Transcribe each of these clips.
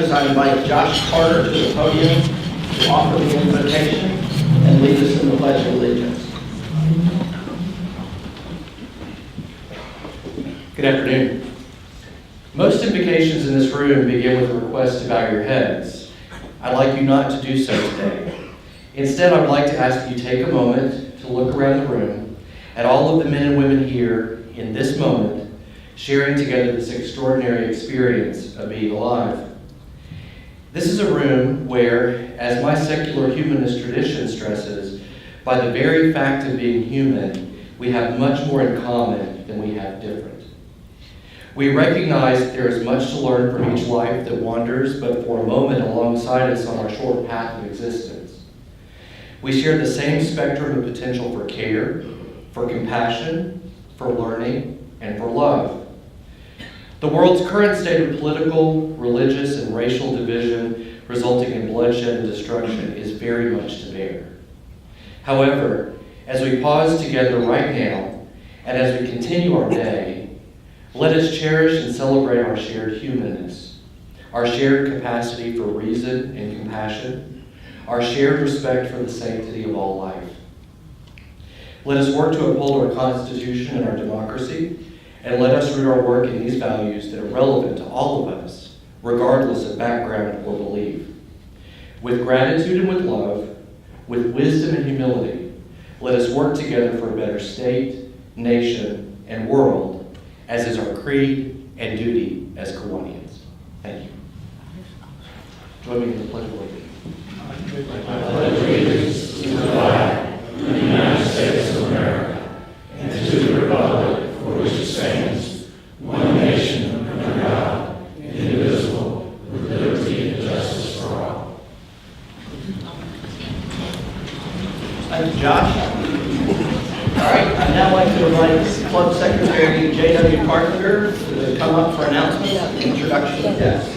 as I invite Josh Carter to the podium to offer the invitation and lead us in the Pledge of Allegiance. Good afternoon. Most invocations in this room begin with a request to bow your heads. I'd like you not to do so today. Instead, I would like to ask you to take a moment to look around the room at all of the men and women here in this moment, sharing together this extraordinary experience of being alive. This is a room where, as my secular humanist tradition stresses, by the very fact of being human, we have much more in common than we have different. We recognize that there is much to learn from each life that wanders but for a moment alongside us on our short path of existence. We share the same spectrum of potential for care, for compassion, for learning, and for love. The world's current state of political, religious, and racial division resulting in bloodshed and destruction is very much to bear. However, as we pause together right now, and as we continue our day, let us cherish and celebrate our shared humanness, our shared capacity for reason and compassion, our shared respect for the sanctity of all life. Let us work to uphold our Constitution and our democracy, and let us root our work in these values that are relevant to all of us, regardless of background or belief. With gratitude and with love, with wisdom and humility, let us work together for a better state, nation, and world, as is our creed and duty as Kiwanians. Thank you. Join me in the Pledge of Allegiance. I pledge allegiance to the flag of the United States of America and to the republic for which it stands, one nation under God, indivisible, with liberty and justice for all. Thank you, Josh. All right, I'd now like to invite Club Secretary J.W. Carpenter to come up for announcements and introduction of guests.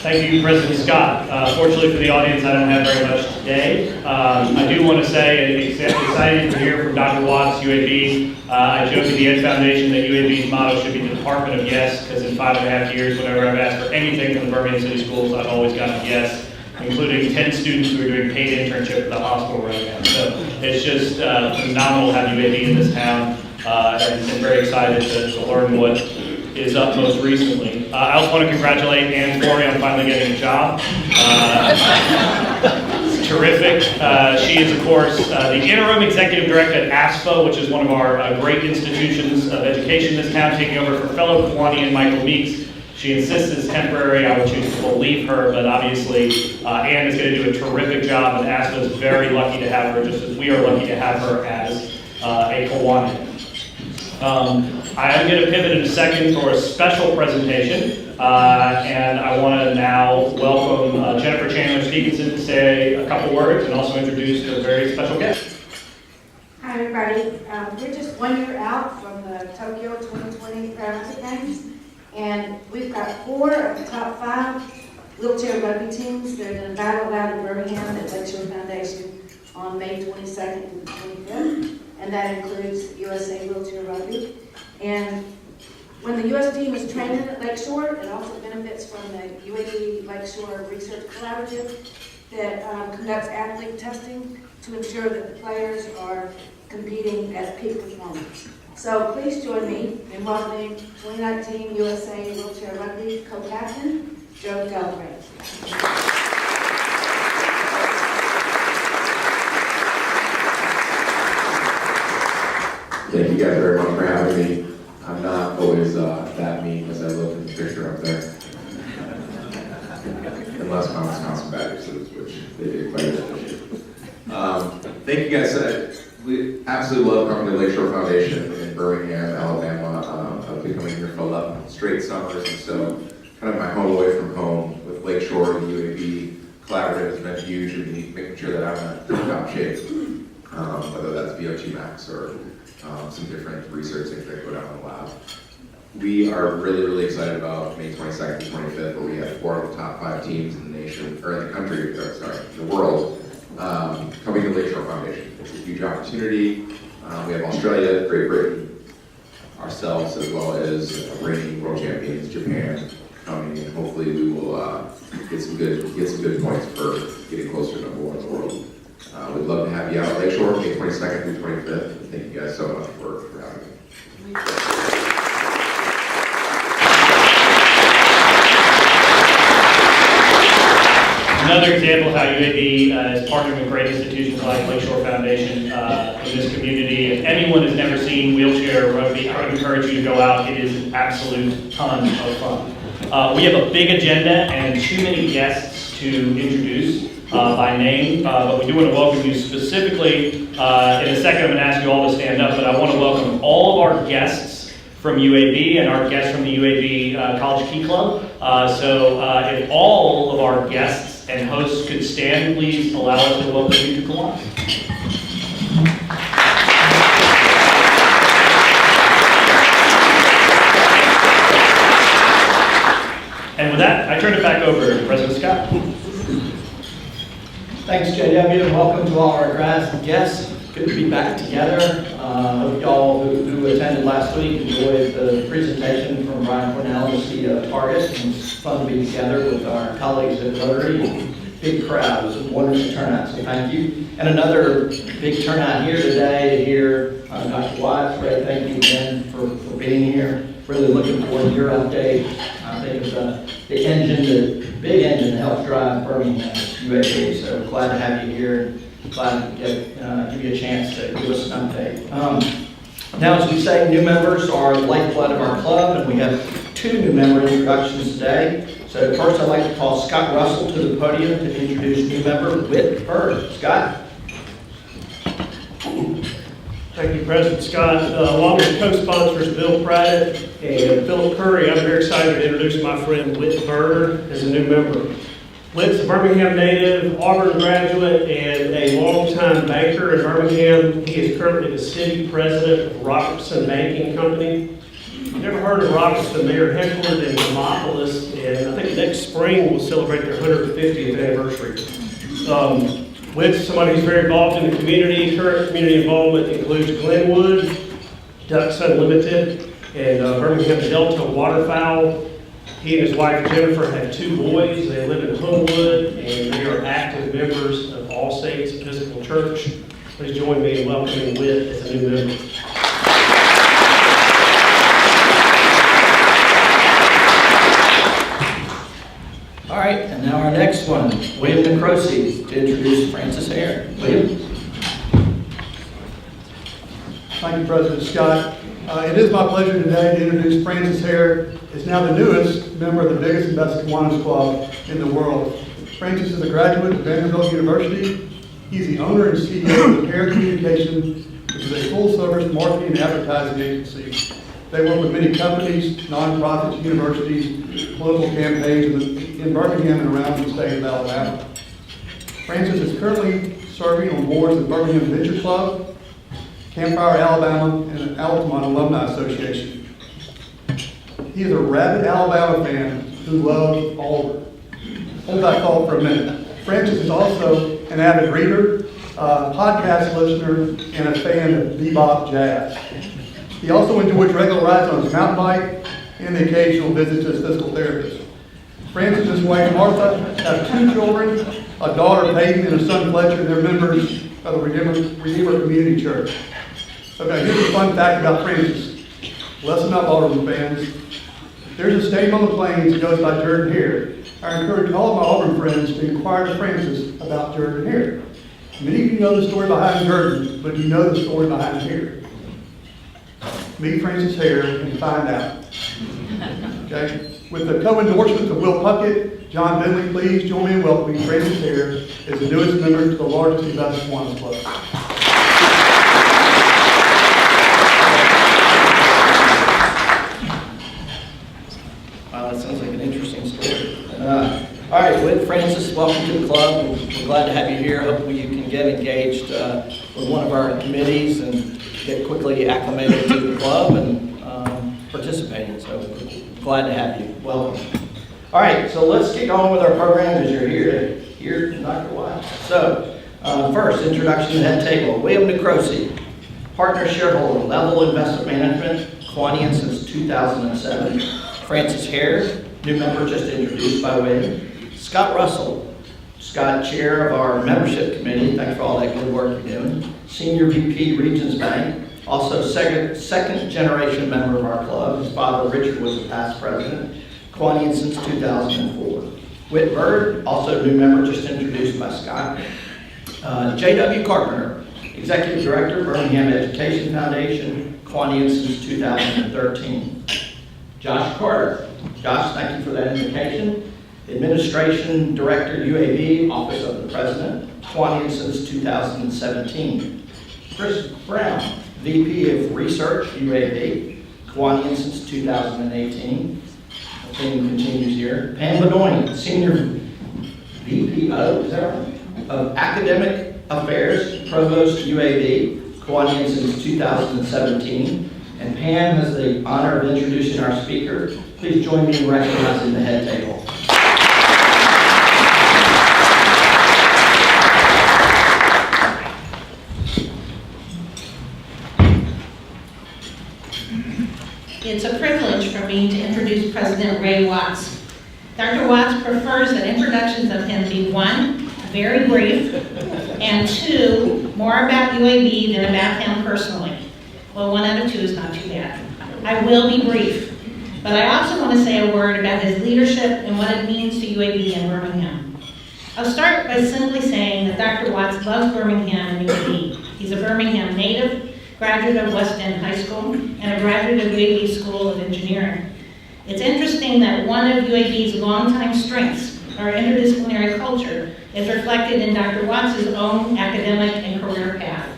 Thank you, President Scott. Fortunately for the audience, I don't have very much today. I do want to say, excited to hear from Dr. Watts, UAB. I joked at the Ed Foundation that UAB's motto should be the Department of Yes, because in 5.5 years, whenever I've asked for anything from the Birmingham City Schools, I've always gotten yes, including 10 students who are doing paid internship at the hospital right now. So it's just phenomenal to have UAB in this town, and very excited to learn what is up most recently. I also want to congratulate Ann Flory on finally getting a job. It's terrific. She is, of course, the interim executive director at ASFA, which is one of our great institutions of education in this town, taking over for fellow Kiwanian Michael Meeks. She insists it's temporary. I would choose to believe her, but obviously Ann is going to do a terrific job, and ASFA is very lucky to have her, just as we are lucky to have her as a Kiwanian. I am going to pivot in a second for a special presentation, and I want to now welcome Jennifer Chandler-Stevenson to say a couple words and also introduce a very special guest. Hi everybody, we're just 1 year out from the Tokyo 2020 Paralympic Games, and we've got 4 of the top 5 wheelchair rugby teams that are going to battle it out in Birmingham at Lakeshore Foundation on May 22nd and 25th. And that includes USA Wheelchair Rugby. And when the US team is training at Lakeshore, it also benefits from the UAB Lakeshore Research Collaborative that conducts athlete testing to ensure that the players are competing at peak performance. So please join me in welcoming 2019 USA Wheelchair Rugby co-captain, Joe Galbraith. Thank you guys very much for having me. I'm not always that mean as I look in the picture up there. Unless my Wisconsin Badgers, which they did quite a bit this year. Thank you guys. We absolutely love coming to Lakeshore Foundation in Birmingham, Alabama. I've been coming here for 11 straight summers, and so kind of my home away from home with Lakeshore and UAB collaborative has been huge in me making sure that I'm in top shape, whether that's VO2 max or some different research things that go down in the lab. We are really, really excited about May 22nd and 25th, where we have 4 of the top 5 teams in the nation, or in the country, the world, coming to Lakeshore Foundation. It's a huge opportunity. We have Australia, Great Britain, ourselves, as well as reigning world champions, Japan, hopefully we will get some good points for getting closer to number one in the world. We'd love to have you out at Lakeshore, May 22nd through 25th. And thank you guys so much for having me. Another example of how UAB is partnering with great institutions like Lakeshore Foundation in this community. If anyone has never seen wheelchair rugby, I would encourage you to go out. It is an absolute ton of fun. We have a big agenda and too many guests to introduce by name, but we do want to welcome you specifically. In a second, I'm going to ask you all to stand up, but I want to welcome all of our guests from UAB and our guests from the UAB College Key Club. If all of our guests and hosts could stand, please allow us to welcome you to Kiwanis. And with that, I turn it back over to President Scott. Thanks, JW, and welcome to all our guests. Good to be back together. Hope y'all who attended last week enjoyed the presentation from Brian Cornell, the CEO of Target. It was fun to be together with our colleagues at Rotary. Big crowd. It was a wonderful turnout, so thank you. And another big turnout here today to hear Dr. Watts. Ray, thank you again for being here. Really looking forward to your update. I think it's the big engine that helps drive Birmingham, UAB. So glad to have you here. Glad to give you a chance to give us an update. Now, as we say, new members are the lifeblood of our club, and we have 2 new member introductions today. So first, I'd like to call Scott Russell to the podium to introduce new member Whit Bird. Scott. Thank you, President Scott. Along with co-sponsors Bill Pratt and Philip Curry, I'm very excited to introduce my friend Whit Bird as a new member. Whit's a Birmingham native, Auburn graduate, and a longtime banker in Birmingham. He is currently the city president of Robertson Banking Company. You've never heard of Robertson? They are headquartered in Demopolis, and I think next spring we'll celebrate their 150th anniversary. Whit's somebody who's very involved in the community. Current community involvement includes Glenwood, Ducks Unlimited, and Birmingham Delta Waterfowl. He and his wife Jennifer have 2 boys. They live in Homewood, and they are active members of All Saints Episcopal Church. Please join me in welcoming Whit as a new member. All right, and now our next one, William Necrosi, to introduce Francis Hare. William. Thank you, President Scott. It is my pleasure today to introduce Francis Hare. Is now the newest member of the biggest and best Kiwanis club in the world. Francis is a graduate of Vanderbilt University. He's the owner and CEO of Hare Communications, which is a full-service marketing and advertising agency. They work with many companies, nonprofits, universities, political campaigns in Birmingham and around the state of Alabama. Francis is currently serving on boards of Birmingham Venture Club, Campfire, Alabama, and Altamont Alumni Association. He is a rabid Alabama fan who loves Auburn. Hold that thought for a minute. Francis is also an avid reader, podcast listener, and a fan of bebop jazz. He also enjoys regular rides on his mountain bike and the occasional visit to his physical therapist. Francis and his wife Martha have 2 children, a daughter Peyton and a son Fletcher, and they're members of the Redeemer Community Church. Okay, here's a fun fact about Francis. Listen up, Auburn fans. There's a stadium on the plains that goes by Jordan Hare. I encourage all of my Auburn friends to inquire to Francis about Jordan Hare. Many of you know the story behind Jordan, but you know the story behind Hare. Meet Francis Hare and find out. Okay? With the co-endorsements of Will Puckett, John Bentley, please join me in welcoming Francis Hare as the newest member to the largest and best Kiwanis club. Wow, that sounds like an interesting story. All right, Whit, Francis, welcome to the club. We're glad to have you here. Hopefully you can get engaged with one of our committees and get quickly acclimated to the club and participating. So glad to have you. Welcome. All right, so let's get on with our program as you're here to hear Dr. White. So first, introduction to the head table. William Necrosi, partner shareholder, Level Investment Management, Kiwanis since 2007. Francis Hare, new member just introduced by Wade. Scott Russell. Scott, chair of our membership committee. Thanks for all that good work you're doing. Senior VP, Regions Bank. Also second generation member of our club. His father, Richard, was a past president. Kiwanis since 2004. Whit Bird, also new member just introduced by Scott. J.W. Carpenter, Executive Director, Birmingham Education Foundation, Kiwanis since 2013. Josh Carter. Josh, thank you for that invitation. Administration Director, UAB, Office of the President, Kiwanis since 2017. Chris Brown, VP of Research, UAB, Kiwanis since 2018. The theme continues here. Pam Bedoin, Senior VPO, is that right? Of Academic Affairs, Provost, UAB, Kiwanis since 2017. And Pam has the honor of introducing our speaker. Please join me in recognizing the head table. It's a privilege for me to introduce President Ray Watts. Dr. Watts prefers that introductions of him be 1, very brief, and 2, more about UAB than about him personally. Well, 1 out of 2 is not too bad. I will be brief, but I also want to say a word about his leadership and what it means to UAB and Birmingham. I'll start by simply saying that Dr. Watts loves Birmingham and UAB. He's a Birmingham native, graduate of West End High School, and a graduate of UAB School of Engineering. It's interesting that one of UAB's longtime strengths, our interdisciplinary culture, is reflected in Dr. Watts' own academic and career path.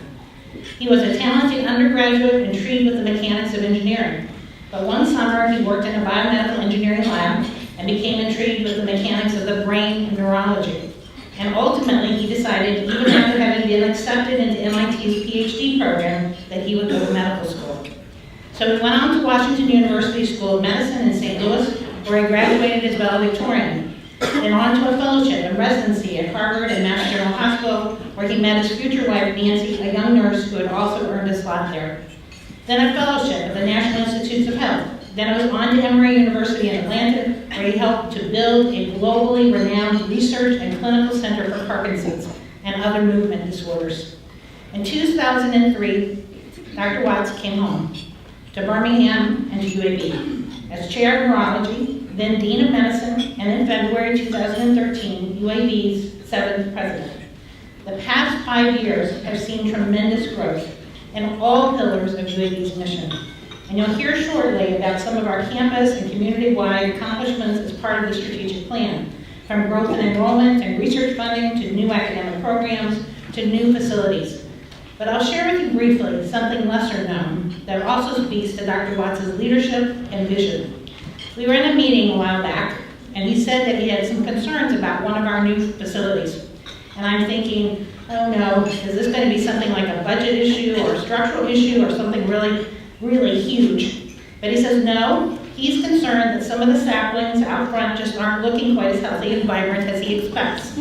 He was a talented undergraduate intrigued with the mechanics of engineering, but one summer he worked in a biomedical engineering lab and became intrigued with the mechanics of the brain and neurology. And ultimately, he decided, even after having been accepted into MIT's PhD program, that he would go to medical school. So he went on to Washington University School of Medicine in St. Louis, where he graduated as valedictorian, and on to a fellowship and residency at Harvard and Mass General Hospital, where he met his future wife, Nancy, a young nurse who had also earned a slot there. Then a fellowship at the National Institutes of Health. Then I was on to Emory University in Atlanta, where he helped to build a globally renowned research and clinical center for Parkinson's and other movement disorders. In 2003, Dr. Watts came home to Birmingham and to UAB as chair of neurology, then dean of medicine, and in February 2013, UAB's 7th president. The past 5 years have seen tremendous growth in all pillars of UAB's mission. And you'll hear shortly about some of our campus and community-wide accomplishments as part of the strategic plan, from growth in enrollment and research funding to new academic programs to new facilities. But I'll share with you briefly something lesser known that also speaks to Dr. Watts' leadership and vision. We were in a meeting a while back, and he said that he had some concerns about one of our new facilities. And I'm thinking, oh no, is this going to be something like a budget issue or a structural issue or something really huge? But he says no, he's concerned that some of the saplings out front just aren't looking quite as healthy and vibrant as he expects.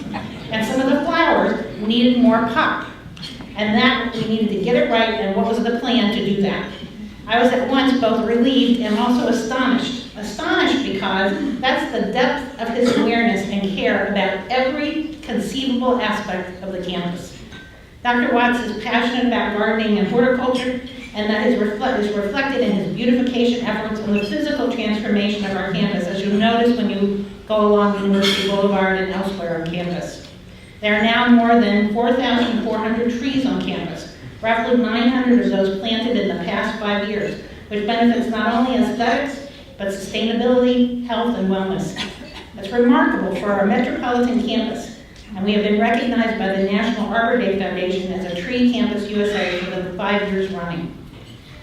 And some of the flowers needed more pop. And that we needed to get it right, and what was the plan to do that? I was at once both relieved and also astonished. Astonished because that's the depth of his awareness and care about every conceivable aspect of the campus. Dr. Watts is passionate about gardening and horticulture, and that is reflected in his beautification efforts and the physical transformation of our campus, as you'll notice when you go along University Boulevard and elsewhere on campus. There are now more than 4,400 trees on campus, roughly 900 of those planted in the past 5 years, which benefits not only aesthetics, but sustainability, health, and wellness. It's remarkable for our metropolitan campus, and we have been recognized by the National Arbor Day Foundation as a Tree Campus USA for the 5 years running.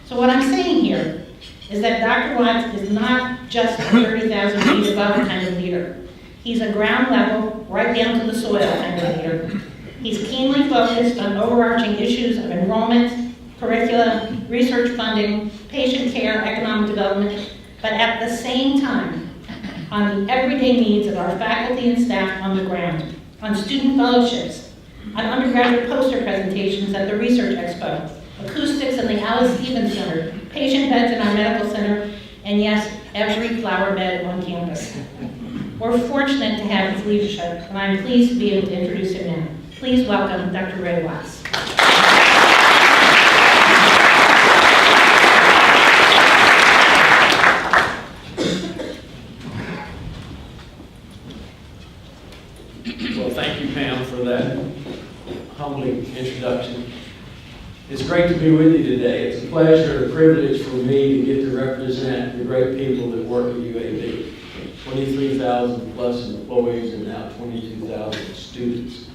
So what I'm saying here is that Dr. Watts is not just a 30,000 feet above kind of leader. He's a ground level, right down to the soil kind of leader. He's keenly focused on overarching issues of enrollment, curriculum, research funding, patient care, economic development, but at the same time, on the everyday needs of our faculty and staff on the ground, on student fellowships, on undergraduate poster presentations at the Research Expo, acoustics in the Alice Stevens Center, patient beds in our medical center, and yes, every flower bed on campus. We're fortunate to have his leadership, and I'm pleased to be able to introduce him now. Please welcome Dr. Ray Watts. Well, thank you, Pam, for that humbling introduction. It's great to be with you today. It's a pleasure and a privilege for me to get to represent the great people that work at UAB. 23,000 plus employees and now 22,000 students.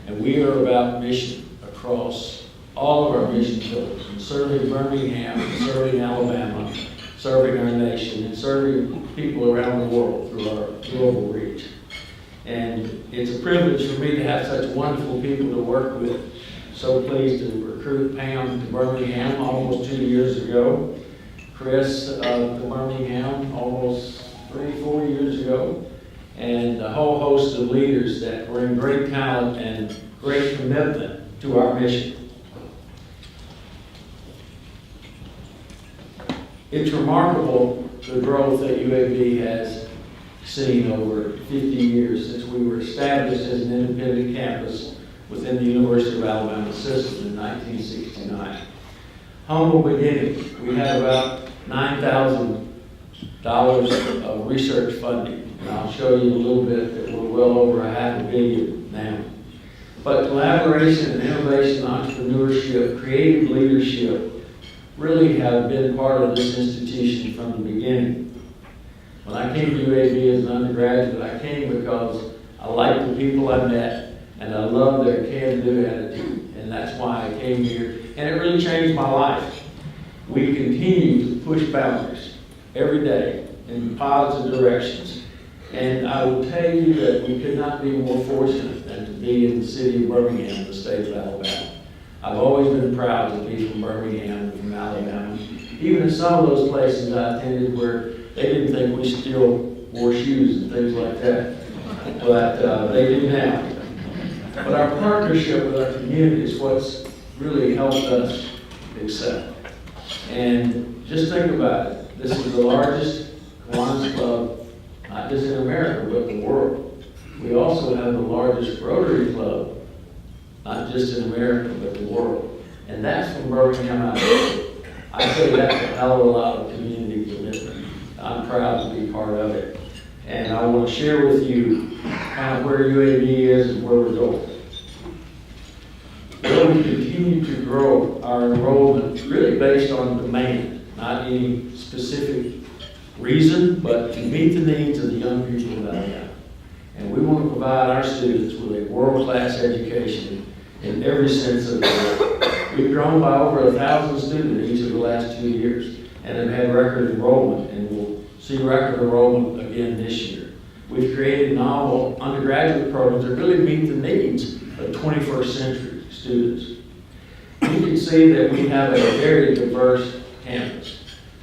And we are about mission across all of our mission pillars, from serving Birmingham, serving Alabama, serving our nation, and serving people around the world through our global reach. And it's a privilege for me to have such wonderful people to work with. So pleased to recruit Pam to Birmingham almost 2 years ago. Chris to Birmingham almost 3-4 years ago. And a whole host of leaders that bring great talent and great commitment to our mission. It's remarkable the growth that UAB has seen over 50 years since we were established as an independent campus within the University of Alabama system in 1969. Humble beginnings. We had about $9,000 of research funding, and I'll show you a little bit that we're well over $500 million now. But collaboration and innovation, entrepreneurship, creative leadership really have been part of this institution from the beginning. When I came to UAB as an undergraduate, I came because I liked the people I met, and I love their can-do attitude, and that's why I came here, and it really changed my life. We continue to push boundaries every day in positive directions, and I will tell you that we could not be more fortunate than to be in the city of Birmingham, the state of Alabama. I've always been proud to be from Birmingham and from Alabama, even in some of those places I attended where they didn't think we still wore shoes and things like that, but they do now. But our partnership with our community is what's really helped us excel. And just think about it. This is the largest Kiwanis club, not just in America, but the world. We also have the largest Rotary club, not just in America, but the world. And that's from Birmingham, Alabama. I say that's a hell of a lot of community commitment. I'm proud to be part of it. And I want to share with you kind of where UAB is and where we're going. Well, we continue to grow our enrollment really based on demand, not any specific reason, but to meet the needs of the young people of Alabama. And we want to provide our students with a world-class education in every sense of the word. We've grown by over 1,000 students each of the last 2 years and have had record enrollment, and we'll see record enrollment again this year. We've created novel undergraduate programs that really meet the needs of 21st century students. You can see that we have a very diverse campus.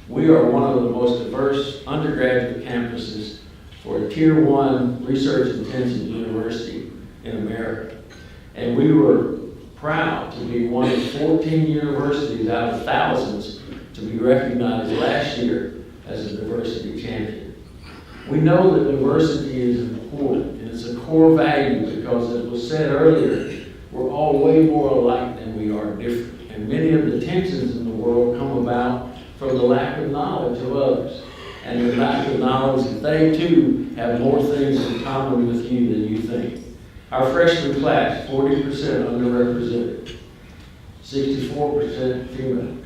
We are one of the most diverse undergraduate campuses for a Tier 1 research-intensive university in America. And we were proud to be one of 14 universities out of thousands to be recognized last year as a diversity champion. We know that diversity is important, and it's a core value because, as was said earlier, we're all way more alike than we are different. And many of the tensions in the world come about from the lack of knowledge of others, and the lack of knowledge that they too have more things in common with you than you think. Our freshman class, 40% underrepresented, 64% female,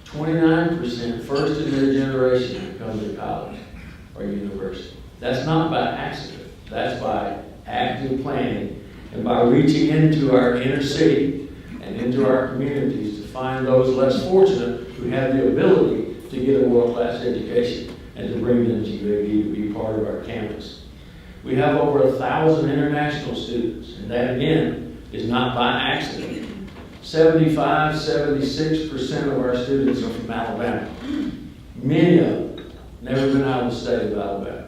29% first in their generation to come to college or university. That's not by accident. That's by active planning and by reaching into our inner city and into our communities to find those less fortunate who have the ability to get a world-class education and to bring them to UAB to be part of our campus. We have over 1,000 international students, and that again is not by accident. 76% of our students are from Alabama. Many of them never been out of the state of Alabama.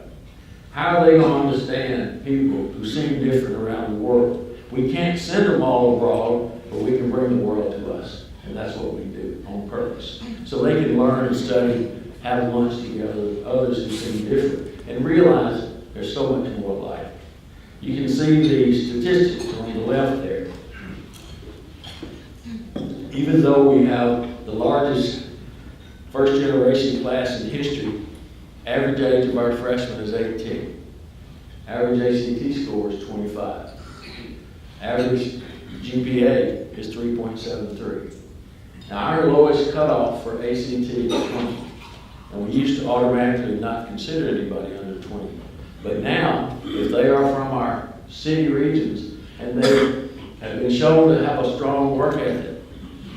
How are they going to understand people who seem different around the world? We can't send them all abroad, but we can bring the world to us, and that's what we do on purpose. So they can learn and study, have lunch together with others who seem different, and realize there's so much more life. You can see the statistics on the left there. Even though we have the largest first generation class in history, average age of our freshmen is 18. Average ACT score is 25. Average GPA is 3.73. Now, our lowest cutoff for ACT is 20. And we used to automatically not consider anybody under 20. But now, if they are from our city regions and they have been shown to have a strong work ethic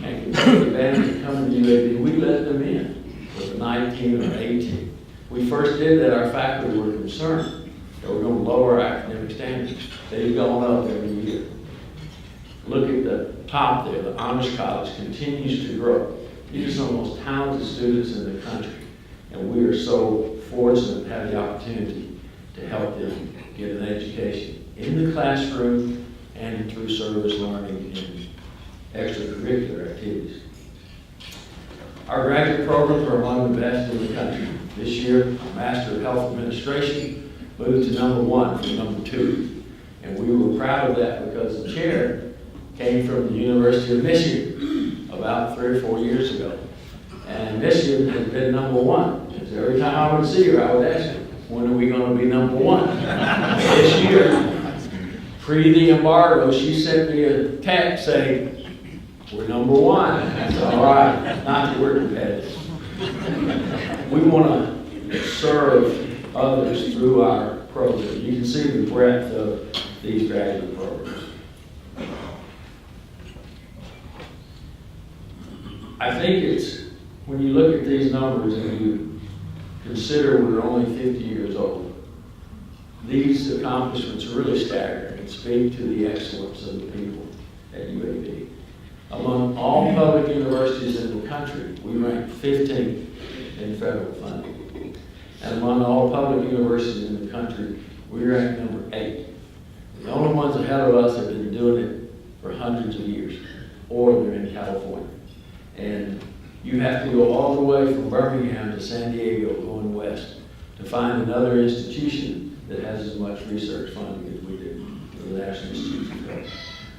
and can take advantage of coming to UAB, we let them in with a 19 or 18. We first did that, our faculty were concerned that we're going to lower our academic standards. They've gone up every year. Look at the top there, the Honors College continues to grow. These are some of the most talented students in the country, and we are so fortunate to have the opportunity to help them get an education in the classroom and through service learning and extracurricular activities. Our graduate programs are among the best in the country. This year, our Master of Health Administration moved to #1 from #2. And we were proud of that because the chair came from the University of Michigan about 3 or 4 years ago. And Michigan has been #1. And so every time I would see her, I would ask her, when are we going to be #1? This year, pre the embargo, she sent me a text saying, we're #1. That's all right, not that we're competitive. We want to serve others through our program. You can see the breadth of these graduate programs. I think it's, when you look at these numbers and you consider we're only 50 years old, these accomplishments are really staggering and speak to the excellence of the people at UAB. Among all public universities in the country, we rank 15th in federal funding. And among all public universities in the country, we rank #8. The only ones ahead of us have been doing it for hundreds of years, or they're in California. And you have to go all the way from Birmingham to San Diego going west to find another institution that has as much research funding as we do for the National Institutes of Health.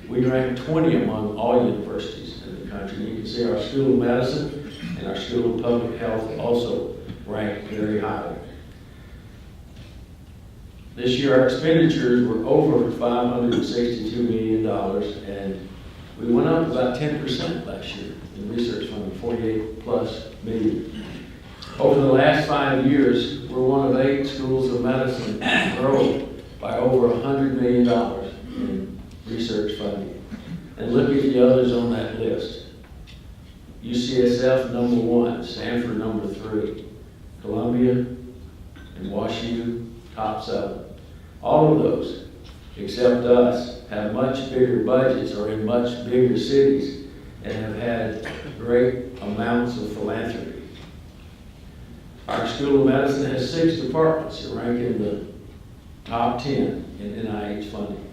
We rank 20 among all universities in the country. You can see our School of Medicine and our School of Public Health also rank very highly. This year our expenditures were over $562 million, and we went up about 10% last year in research funding, 48+ million. Over the last 5 years, we're one of 8 schools of medicine to grow by over $100 million in research funding. And look at the others on that list. UCSF #1, Stanford #3, Columbia and WashU top 7. All of those, except us, have much bigger budgets, are in much bigger cities, and have had great amounts of philanthropy. Our School of Medicine has 6 departments that rank in the top 10 in NIH funding.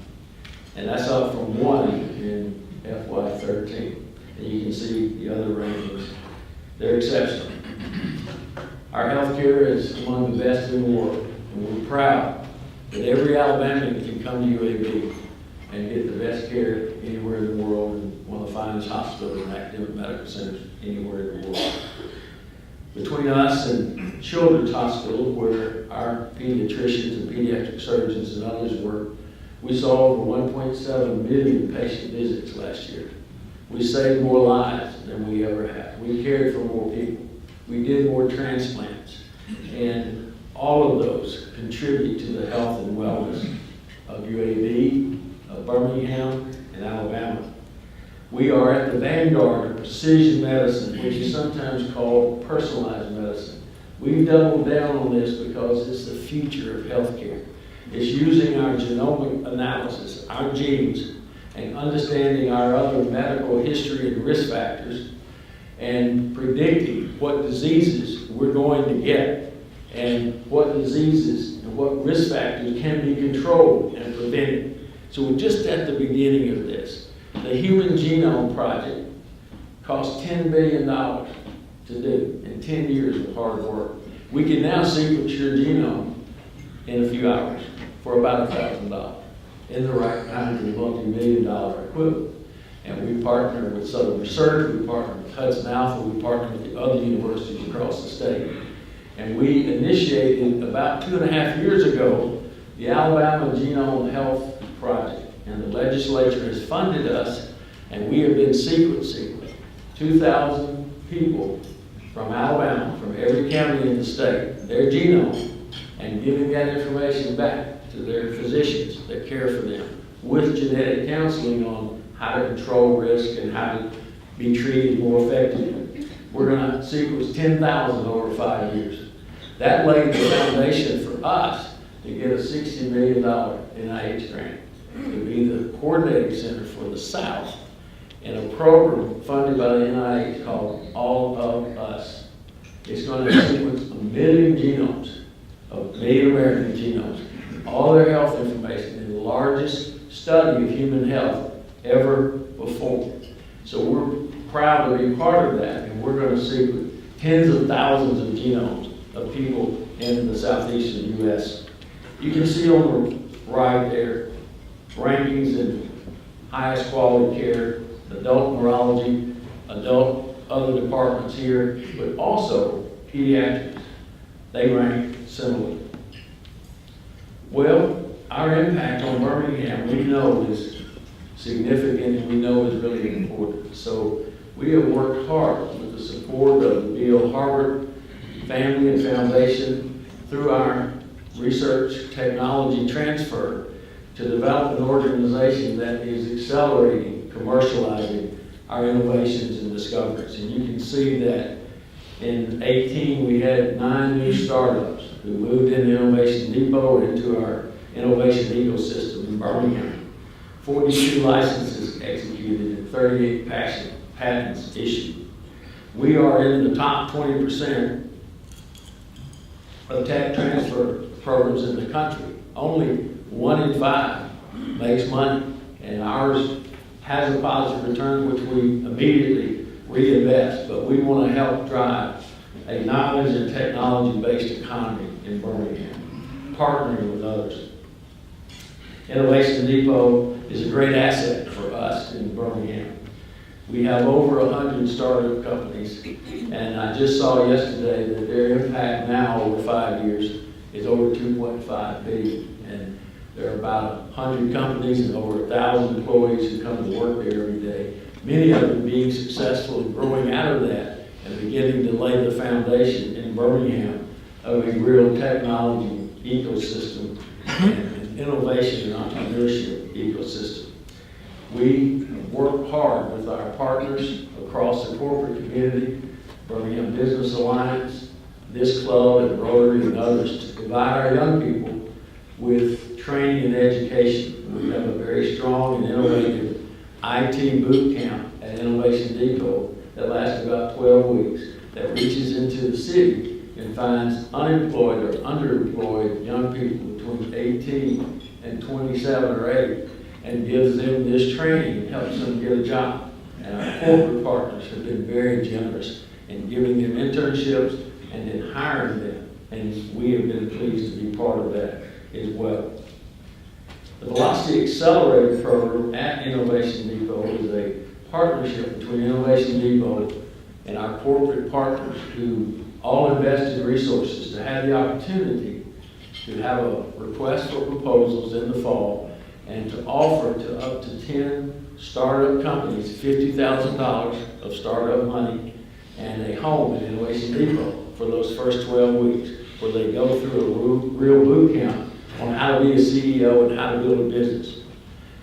And that's up from 1 in FY13. And you can see the other rankings. They're exceptional. Our healthcare is among the best in the world, and we're proud that every Alabamian can come to UAB and get the best care anywhere in the world, and one of the finest hospitals and academic medical centers anywhere in the world. Between us and Children's Hospital, where our pediatricians and pediatric surgeons and others work, we saw over 1.7 million patient visits last year. We saved more lives than we ever have. We cared for more people. We did more transplants. And all of those contribute to the health and wellness of UAB, of Birmingham, and Alabama. We are at the vanguard of precision medicine, which is sometimes called personalized medicine. We've doubled down on this because it's the future of healthcare. It's using our genomic analysis, our genes, and understanding our other medical history and risk factors, and predicting what diseases we're going to get, and what diseases and what risk factors can be controlled and prevented. So we're just at the beginning of this. The Human Genome Project cost $10 billion to do in 10 years of hard work. We can now sequence your genome in a few hours for about $1,000 in the right kinds of multi-million-dollar equipment. And we partner with Southern Research, we partner with Hudson Alpha, we partner with the other universities across the state. And we initiated about 2.5 years ago the Alabama Genome Health Project. And the legislature has funded us, and we have been sequencing 2,000 people from Alabama, from every county in the state, their genome, and giving that information back to their physicians that care for them with genetic counseling on how to control risk and how to be treated more effectively. We're going to sequence 10,000 over 5 years. That laid the foundation for us to get a $60 million NIH grant to be the coordinating center for the South in a program funded by the NIH called All of Us. It's going to sequence 1 million genomes of Native American genomes, all their health information in the largest study of human health ever before. So we're proud to be part of that, and we're going to sequence tens of thousands of genomes of people in the southeastern U.S. You can see on the right there rankings in highest quality care, adult neurology, adult other departments here, but also pediatrics. They rank similarly. Well, our impact on Birmingham, we know is significant and we know is really important. So we have worked hard with the support of the Bill Harvard Family and Foundation through our research technology transfer to develop an organization that is accelerating, commercializing our innovations and discoveries. And you can see that in 18 we had 9 new startups who moved into Innovation Depot into our innovation ecosystem in Birmingham. 42 licenses executed and 38 patents issued. We are in the top 20% of tech transfer programs in the country. Only 1 in 5 makes money, and ours has a positive return, which we immediately reinvest. But we want to help drive a knowledge and technology-based economy in Birmingham, partnering with others. Innovation Depot is a great asset for us in Birmingham. We have over 100 startup companies, and I just saw yesterday that their impact now over 5 years is over $2.5 billion. And there are about 100 companies and over 1,000 employees who come to work there every day. Many of them being successful in growing out of that and beginning to lay the foundation in Birmingham of a real technology ecosystem and an innovation and entrepreneurship ecosystem. We work hard with our partners across the corporate community, Birmingham Business Alliance, this club and Rotary and others, to provide our young people with training and education. We have a very strong and innovative IT boot camp at Innovation Depot that lasts about 12 weeks, that reaches into the city and finds unemployed or underemployed young people between 18 and 27 or 8 and gives them this training, helps them get a job. And our corporate partners have been very generous in giving them internships and in hiring them. And we have been pleased to be part of that as well. The Velocity Accelerator Program at Innovation Depot is a partnership between Innovation Depot and our corporate partners who all invested resources to have the opportunity to have a request for proposals in the fall and to offer to up to 10 startup companies $50,000 of startup money and a home at Innovation Depot for those first 12 weeks, where they go through a real boot camp on how to be a CEO and how to build a business.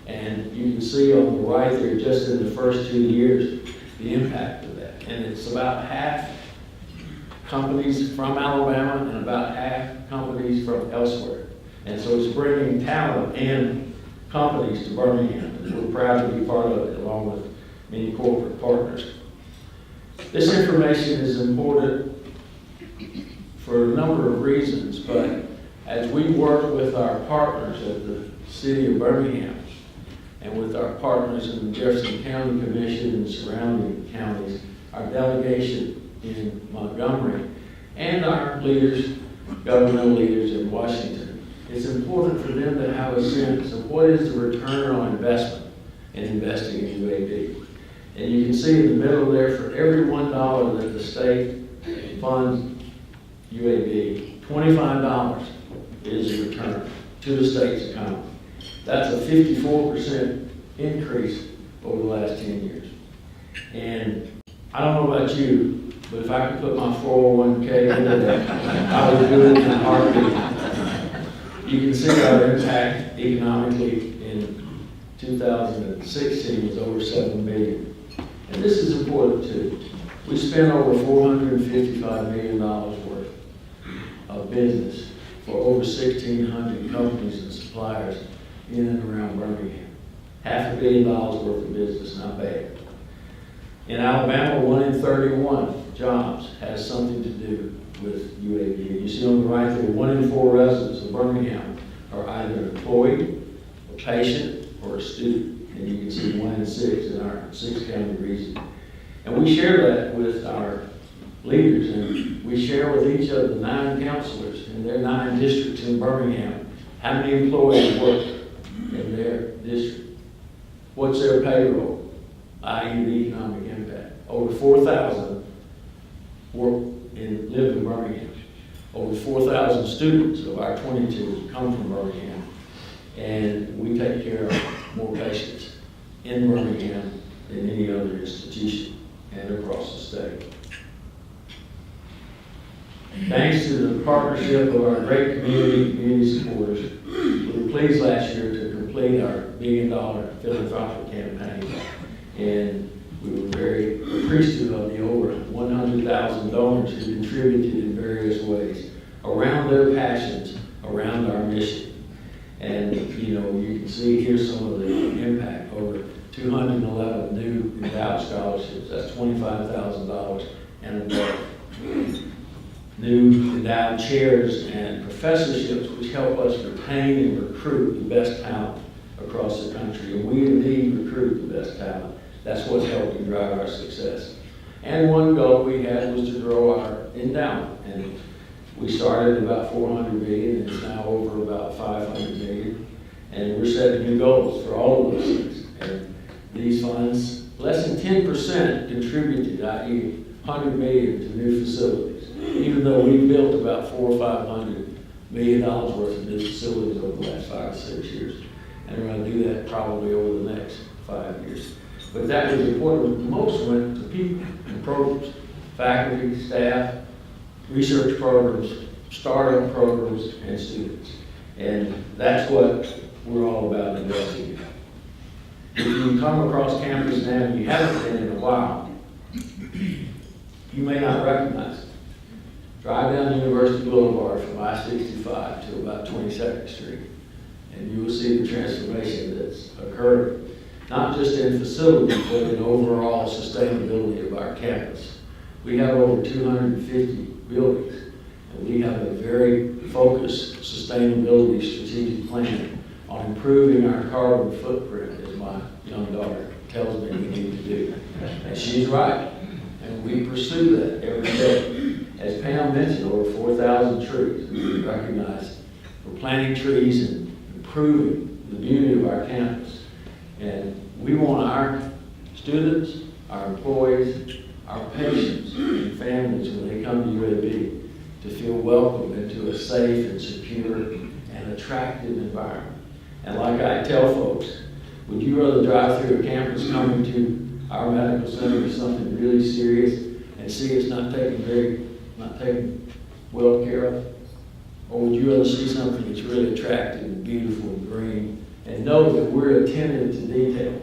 And you can see on the right there, just in the first 2 years, the impact of that. And it's about half companies from Alabama and about half companies from elsewhere. And so it's bringing talent and companies to Birmingham. And we're proud to be part of it, along with many corporate partners. This information is important for a number of reasons, but as we work with our partners at the City of Birmingham and with our partners in the Jefferson County Commission and surrounding counties, our delegation in Montgomery, and our leaders, governmental leaders in Washington, it's important for them to have a sense of what is the return on investment in investing in UAB. And you can see in the middle there, for every $1 that the state funds UAB, $25 is a return to the state's economy. That's a 54% increase over the last 10 years. And I don't know about you, but if I could put my 401k into that, I would do it in a heartbeat. You can see our impact economically in 2016 was over $7 billion. And this is important too. We spent over $455 million worth of business for over 1,600 companies and suppliers in and around Birmingham. $500 million worth of business, not bad. In Alabama, 1 in 31 jobs has something to do with UAB. You see on the right there, 1 in 4 residents of Birmingham are either an employee, a patient, or a student. And you can see 1 in 6 in our 6-county region. And we share that with our leaders, and we share with each of the 9 counselors in their 9 districts in Birmingham how many employees work in their district. What's their payroll, i.e. the economic impact. Over 4,000 live in Birmingham. Over 4,000 students of our 22 come from Birmingham. And we take care of more patients in Birmingham than any other institution and across the state. Thanks to the partnership of our great community supporters, we were pleased last year to complete our $1 billion philanthropic campaign. And we were very appreciative of the over 100,000 donors who contributed in various ways around their passions, around our mission. And, you know, you can see here some of the impact. Over 211 new endowed scholarships, that's $25,000 and above. New endowed chairs and professorships, which help us retain and recruit the best talent across the country. And we indeed recruit the best talent. That's what's helping drive our success. And one goal we had was to grow our endowment. And we started about $400 million, and it's now over about $500 million. And we're setting new goals for all of those things. And these funds, less than 10% contributed, i.e. $100 million to new facilities, even though we built about $400 or $500 million worth of new facilities over the last 5 to 6 years. And we're going to do that probably over the next 5 years. But that was important. Most went to people and programs, faculty, staff, research programs, startup programs, and students. And that's what we're all about investing in. If you come across campus now and you haven't been in a while, you may not recognize it. Drive down University Boulevard from I-65 to about 22nd Street, and you will see the transformation that's occurring, not just in facilities, but in overall sustainability of our campus. We have over 250 buildings, and we have a very focused sustainability strategic plan on improving our carbon footprint, as my young daughter tells me we need to do. And she's right, and we pursue that every day. As Pam mentioned, over 4,000 trees. We recognize we're planting trees and improving the beauty of our campus. And we want our students, our employees, our patients, and families when they come to UAB to feel welcome into a safe and secure and attractive environment. And like I tell folks, would you rather drive through a campus coming to our medical center for something really serious and see it's not taken well care of? Or would you rather see something that's really attractive and beautiful and green and know that we're attentive to detail?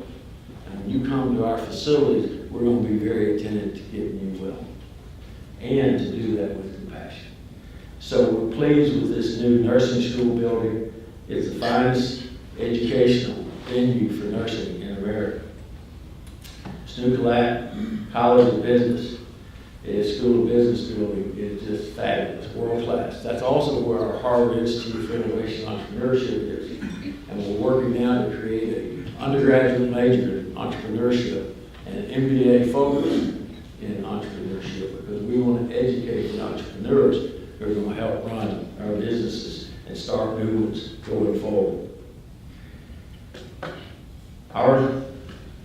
And when you come to our facilities, we're going to be very attentive to getting you well and to do that with compassion. So we're pleased with this new nursing school building. It's the finest educational venue for nursing in America. Snook College of Business, School of Business building is just fabulous, world class. That's also where our Harvard Institute for Innovation and Entrepreneurship is. And we're working now to create an undergraduate major in entrepreneurship and an MBA focus in entrepreneurship, because we want to educate the entrepreneurs who are going to help run our businesses and start new ones going forward. Our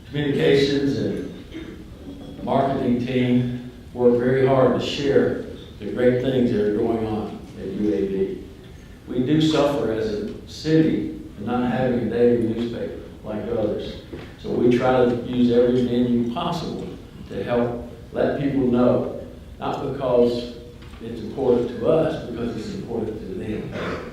communications and marketing team work very hard to share the great things that are going on at UAB. We do suffer as a city for not having a daily newspaper like others. So we try to use every venue possible to help let people know, not because it's important to us, because it's important to them.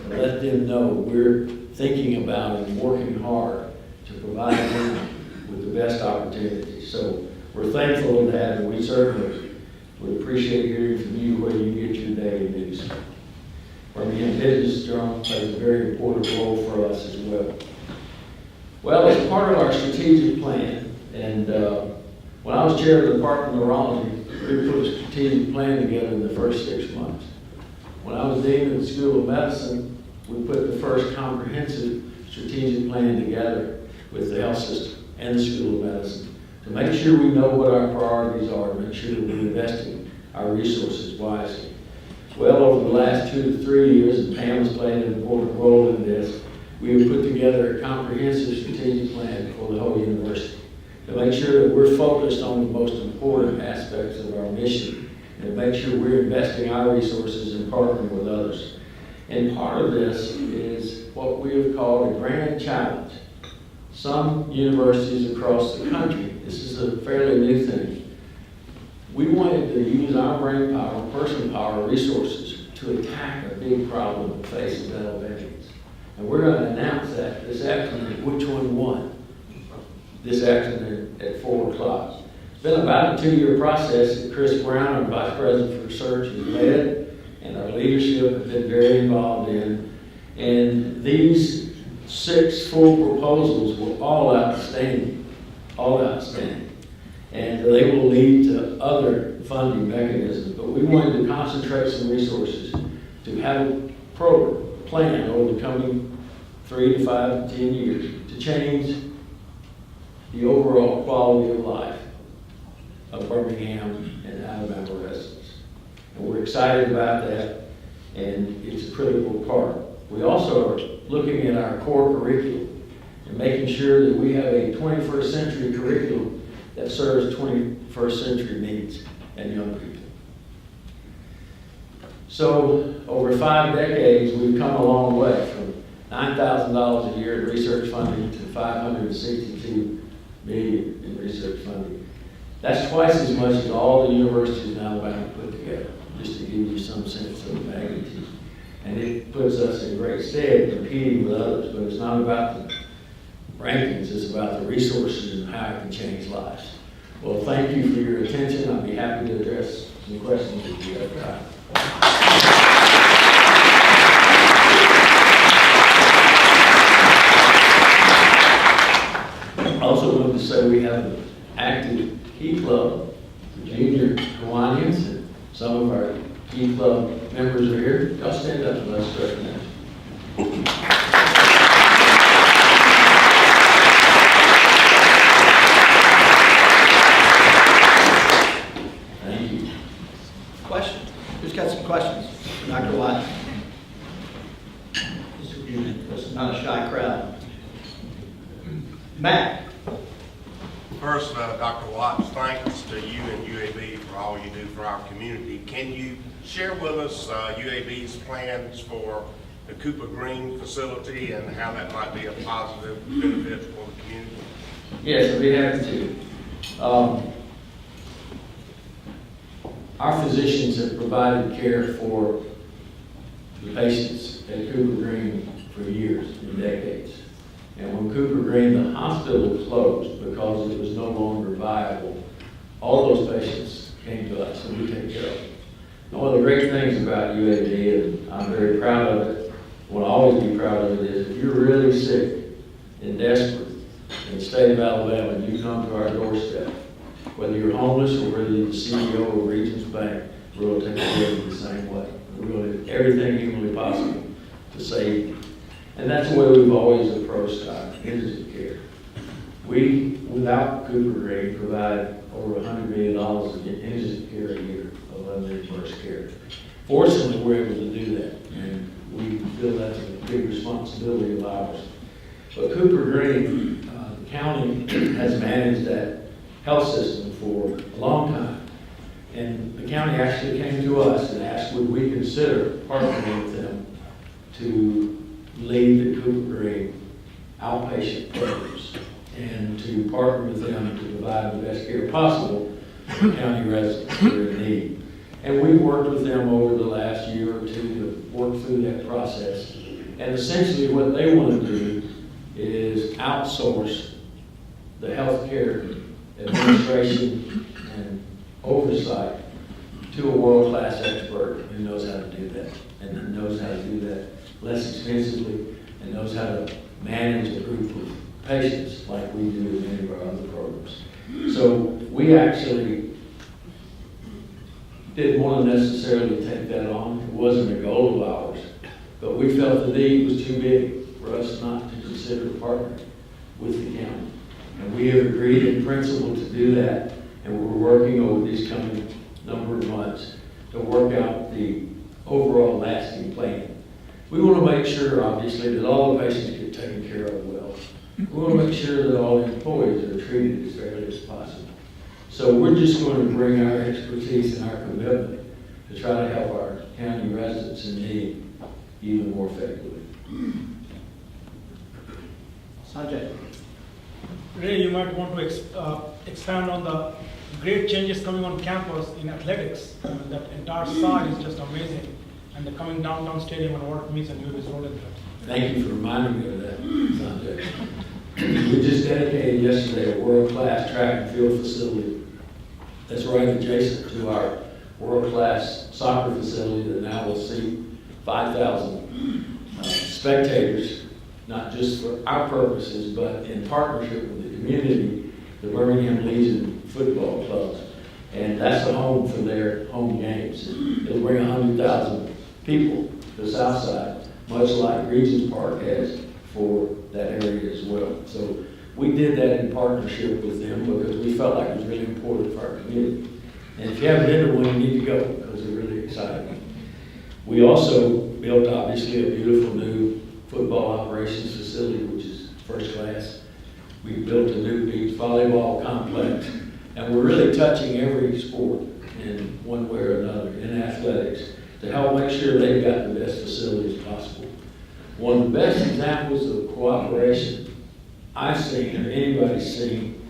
To let them know we're thinking about and working hard to provide them with the best opportunities. So we're thankful of that, and we certainly would appreciate hearing from you where you get your daily news. Birmingham Business Journal plays a very important role for us as well. Well, as part of our strategic plan, and when I was chair of the Department of Neurology, we put a strategic plan together in the first 6 months. When I was dean of the School of Medicine, we put the first comprehensive strategic plan together with the health system and the School of Medicine to make sure we know what our priorities are, to make sure that we're investing our resources wisely. Well, over the last 2 to 3 years, and Pam has played an important role in this, we have put together a comprehensive strategic plan for the whole university to make sure that we're focused on the most important aspects of our mission and make sure we're investing our resources and partnering with others. And part of this is what we have called a grand challenge. Some universities across the country, this is a fairly new thing, we wanted to use our brain power, person power, resources to attack a big problem that faces Alabamians. And we're going to announce that this afternoon, which one won this afternoon at 4 o'clock. It's been about a 2-year process that Chris Brown, our Vice President for Research, has led, and our leadership have been very involved in. And these 6 full proposals were all outstanding, and they will lead to other funding mechanisms. But we wanted to concentrate some resources to have a program, plan over the coming 3 to 5 to 10 years to change the overall quality of life of Birmingham and Alabama residents. And we're excited about that, and it's a critical part. We also are looking at our core curriculum and making sure that we have a 21st century curriculum that serves 21st century needs and young people. So over 5 decades, we've come a long way from $9,000 a year in research funding to $562 million in research funding. That's twice as much as all the universities in Alabama put together, just to give you some sense of the magnitude. And it puts us in great stead competing with others, but it's not about the rankings, it's about the resources and how it can change lives. Well, thank you for your attention. I'll be happy to address some questions if you have time. I also wanted to say we have an active Key Club, the junior Kiwanis, and some of our Key Club members are here. Y'all stand up and let's recognize you. Thank you. Question? Who's got some questions for Dr. Watts? This is not a shy crowd. Matt? First, Dr. Watts, thanks to you and UAB for all you do for our community. Can you share with us UAB's plans for the Cooper Green facility and how that might be a positive benefit for the community? Yes, I'd be happy to. Our physicians have provided care for the patients at Cooper Green for years and decades. And when Cooper Green, the hospital closed because it was no longer viable, all those patients came to us and we take care of them. And one of the great things about UAB, and I'm very proud of it, will always be proud of it, is if you're really sick and desperate in the state of Alabama and you come to our doorstep, whether you're homeless or whether you're the CEO of Regions Bank, we'll take care of you the same way. We'll do everything humanly possible to save you. And that's the way we've always approached our indigent care. We, without Cooper Green, provide over $100 million of indigent care a year of unreimbursed care. Fortunately, we're able to do that. And we feel that's a big responsibility of ours. But Cooper Green, the county has managed that health system for a long time. And the county actually came to us and asked, would we consider partnering with them to lead the Cooper Green outpatient programs and to partner with them to provide the best care possible for county residents who are in need. And we worked with them over the last year or two to work through that process. And essentially what they want to do is outsource the healthcare administration and oversight to a world-class expert who knows how to do that, and knows how to do that less expensively, and knows how to manage a group of patients like we do in many of our other programs. So we actually didn't want to necessarily take that on. It wasn't a goal of ours, but we felt the need was too big for us not to consider a partner with the county. And we have agreed in principle to do that, and we're working over these coming number of months to work out the overall lasting plan. We want to make sure, obviously, that all the patients get taken care of well. We want to make sure that all the employees are treated as fairly as possible. So we're just going to bring our expertise and our commitment to try to help our county residents in need even more effectively. Sanjay. Ray, you might want to expand on the great changes coming on campus in athletics. That entire side is just amazing. And the coming downtown stadium and what meets and UAB's role in that. Thank you for reminding me of that, Sanjay. We just dedicated yesterday a world-class track and field facility that's right adjacent to our world-class soccer facility that now will seat 5,000 spectators, not just for our purposes, but in partnership with the community, the Birmingham Legion Football Club. And that's the home for their home games. It'll bring 100,000 people to the south side, much like Regents Park has for that area as well. So we did that in partnership with them because we felt like it was really important for our community. And if you haven't been to one, you need to go because they're really exciting. We also built, obviously, a beautiful new football operations facility, which is first class. We built a new beach volleyball complex, and we're really touching every sport in one way or another in athletics to help make sure they've got the best facilities possible. One of the best examples of cooperation I've seen or anybody's seen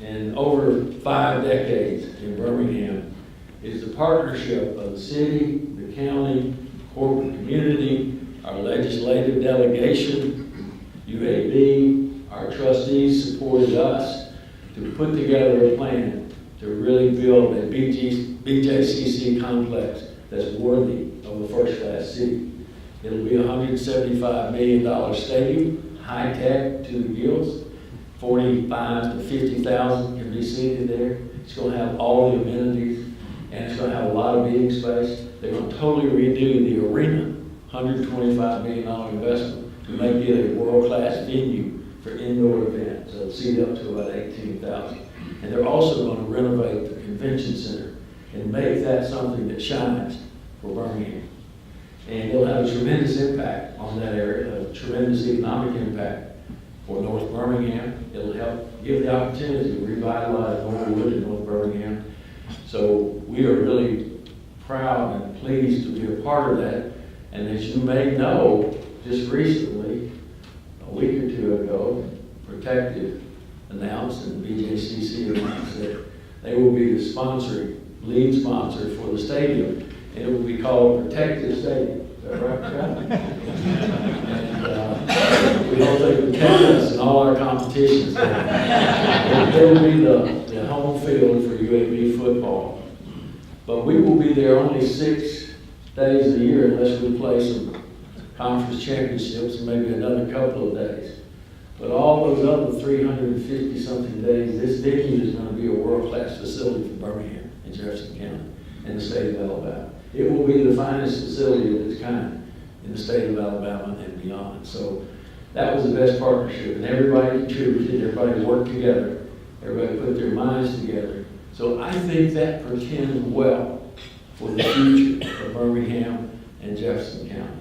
in over 5 decades in Birmingham is the partnership of the city, the county, corporate community, our legislative delegation, UAB, our trustees supported us to put together a plan to really build a BJCC complex that's worthy of a first-class city. It'll be a $175 million stadium, high-tech to the gills. 45 to 50,000 can be seated there. It's going to have all the amenities, and it's going to have a lot of meeting space. They're going to totally redo the arena, $125 million investment to make it a world-class venue for indoor events. It'll seat up to about 18,000. And they're also going to renovate the convention center and make that something that shines for Birmingham. And it'll have a tremendous impact on that area, a tremendous economic impact for North Birmingham. It'll help give the opportunity to revitalize Norwood and North Birmingham. So we are really proud and pleased to be a part of that. And as you may know, just recently, a week or two ago, Protective announced and BJCC announced that they will be the lead sponsor for the stadium. And it will be called Protective Stadium. Is that right, Scott? And we hope they protect us in all our competitions. It will be the home field for UAB football. But we will be there only 6 days a year unless we play some conference championships and maybe another couple of days. But all those other 350-something days, this venue is going to be a world-class facility for Birmingham and Jefferson County and the state of Alabama. It will be the finest facility of its kind in the state of Alabama and beyond. So that was the best partnership, and everybody contributed, everybody worked together, everybody put their minds together. So I think that portends well for the future of Birmingham and Jefferson County.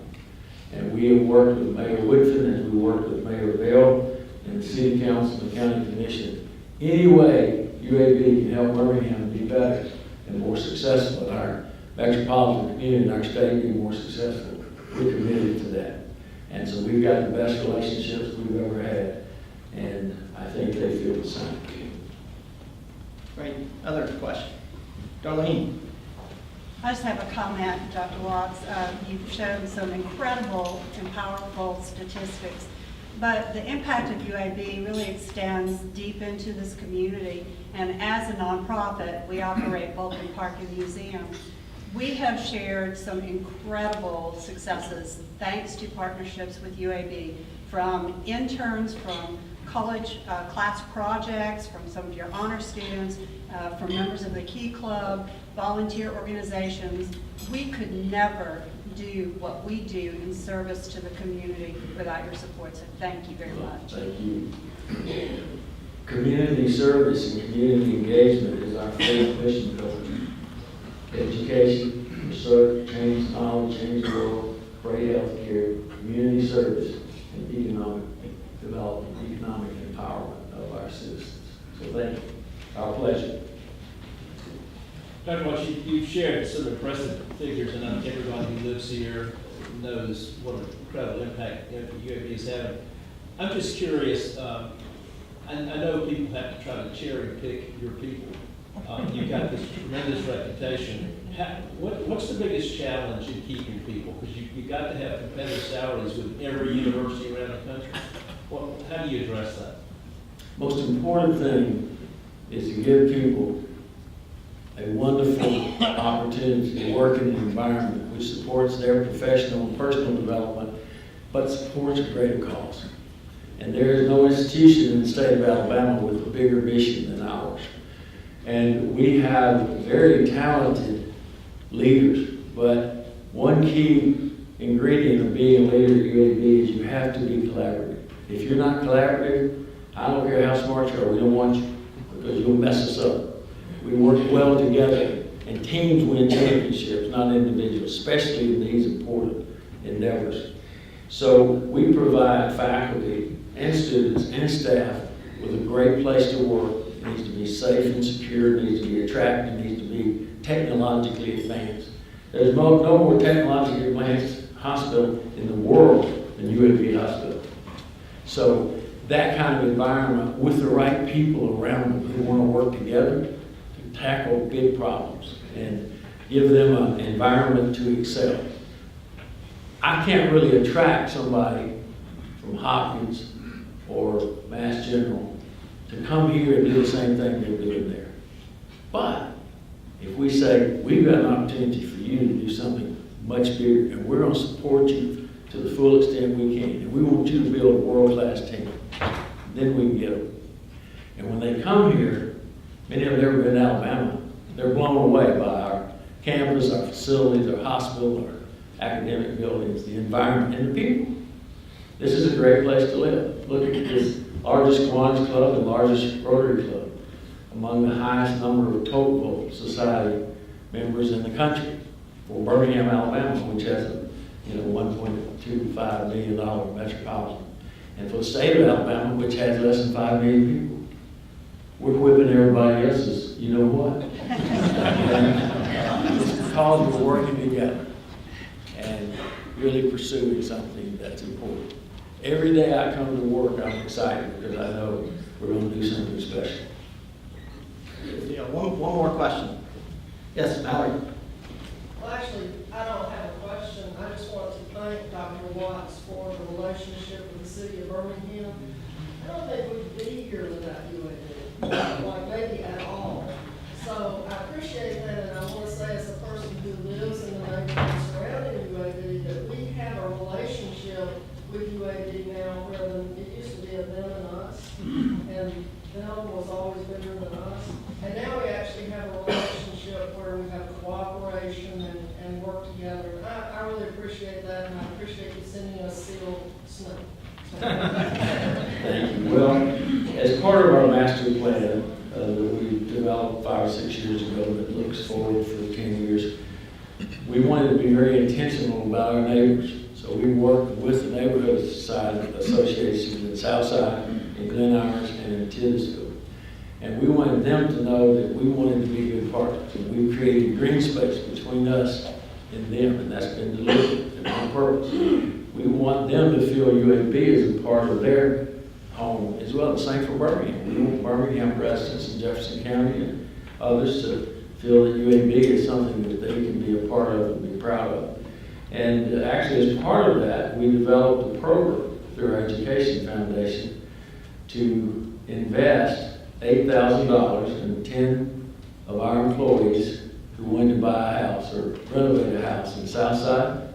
And we have worked with Mayor Whitford as we worked with Mayor Bell and the City Council and the County Commission. Any way UAB can help Birmingham be better and more successful in our metropolitan community and our state be more successful, we're committed to that. And so we've got the best relationships we've ever had, and I think they feel the same. Great. Other question? Darlene? I just have a comment, Dr. Watts. You've shown some incredible and powerful statistics, but the impact of UAB really extends deep into this community. And as a nonprofit, we operate Vulcan Park and Museum. We have shared some incredible successes thanks to partnerships with UAB, from interns, from college class projects, from some of your honor students, from members of the Key Club, volunteer organizations. We could never do what we do in service to the community without your support, so thank you very much. Thank you. Community service and community engagement is our faith mission culture. Education, research, change knowledge, change the world, great health care, community service, and economic development, economic empowerment of our citizens. So thank you. Our pleasure. Dr. Watts, you've shared some impressive figures, and I think everybody who lives here knows what an incredible impact UAB is having. I'm just curious, I know people have to try to cherry pick your people. You've got this tremendous reputation. What's the biggest challenge in keeping people? Because you've got to have competitive salaries with every university around the country. How do you address that? Most important thing is to give people a wonderful opportunity to work in an environment which supports their professional and personal development, but supports a greater cause. And there is no institution in the state of Alabama with a bigger mission than ours. And we have very talented leaders, but one key ingredient of being a leader at UAB is you have to be collaborative. If you're not collaborative, I don't care how smart you are, we don't want you, because you'll mess us up. We work well together, and teams win championships, not individuals, especially in these important endeavors. So we provide faculty and students and staff with a great place to work. It needs to be safe and secure, it needs to be attractive, it needs to be technologically advanced. There's no more technologically advanced hospital in the world than UAB Hospital. So that kind of environment with the right people around them who want to work together to tackle big problems and give them an environment to excel. I can't really attract somebody from Hopkins or Mass General to come here and do the same thing they're doing there. But if we say, we've got an opportunity for you to do something much bigger, and we're going to support you to the full extent we can, and we want you to build a world-class team, then we can get them. And when they come here, many of them have never been to Alabama, they're blown away by our campus, our facilities, our hospital, our academic buildings, the environment, and the people. This is a great place to live. Look at this largest Kiwanis club and largest Rotary club, among the highest number of Total Society members in the country for Birmingham, Alabama, which has a $1.25 million metropolitan. And for the state of Alabama, which has less than 5 million people, we're whipping everybody else's, you know what? And it's because we're working together and really pursuing something that's important. Every day I come to work, I'm excited because I know we're going to do something special. Yeah, one more question. Yes, Valerie. Well, actually, I don't have a question. I just want to thank Dr. Watts for the relationship with the city of Birmingham. I don't think we'd be here without UAB, like maybe at all. So I appreciate that, and I want to say as a person who lives in the neighborhood surrounding UAB that we have a relationship with UAB now where it used to be a them and us, and them was always bigger than us. And now we actually have a relationship where we have cooperation and work together. And I really appreciate that, and I appreciate you sending us sealed snow. Thank you. Well, as part of our master plan that we developed 5 or 6 years ago that looks forward for 10 years, we wanted to be very intentional about our neighbors. So So we work with the neighborhood side associations in Southside, in Glen Iris, and in Titusville. And we wanted them to know that we wanted to be good partners. And we created green space between us and them, and that's been delivered on purpose. We want them to feel UAB is a part of their home as well. The same for Birmingham. We want Birmingham residents in Jefferson County and others to feel that UAB is something that they can be a part of and be proud of. And actually, as part of that, we developed a program through our Education Foundation to invest $8,000 in 10 of our employees who wanted to buy a house or renovate a house in Southside,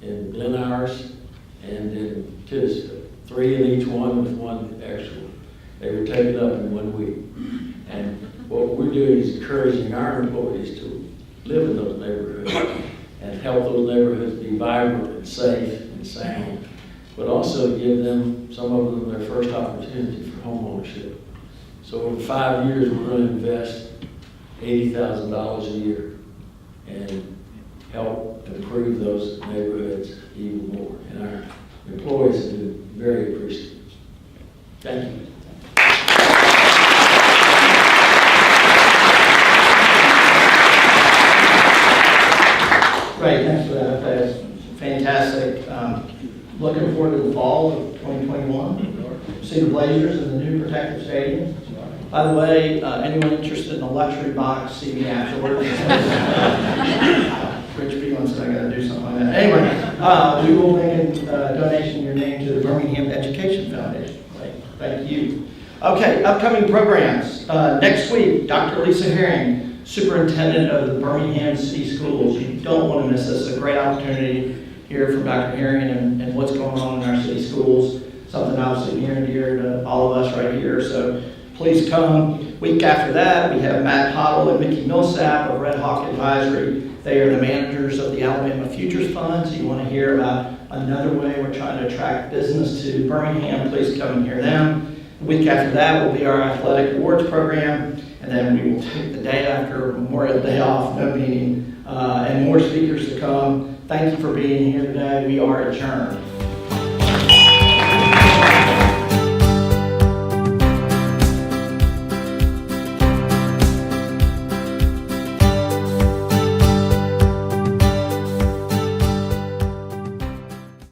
in Glen Iris, and in Titusville. 3 in each one with 1 extra. They were taken up in 1 week. And what we're doing is encouraging our employees to live in those neighborhoods and help those neighborhoods be vibrant and safe and sound, but also give them, some of them, their first opportunity for home ownership. So over 5 years, we're going to invest $80,000 a year and help improve those neighborhoods even more. And our employees have been very appreciative. Thank you. Great, thanks for that. That's fantastic. Looking forward to the fall of 2021. See the Blazers in the new protective stadium. By the way, anyone interested in a luxury box, see me afterwards. Rich B wants to, I gotta do something like that. Anyway, we will make a donation in your name to the Birmingham Education Foundation. Great, thank you. Okay, upcoming programs. Next week, Dr. Lisa Herring, Superintendent of the Birmingham City Schools. You don't want to miss this. It's a great opportunity to hear from Dr. Herring and what's going on in our city schools. Something obviously near and dear to all of us right here. So please come. Week after that, we have Matt Hoddle and Mickey Millsap of Red Hawk Advisory. They are the managers of the Alabama Futures Fund. So you want to hear about another way we're trying to attract business to Birmingham. Please come and hear them. The week after that will be our athletic awards program. And then we will take the day after Memorial Day off, no meeting, and more speakers to come. Thank you for being here today. We are adjourned.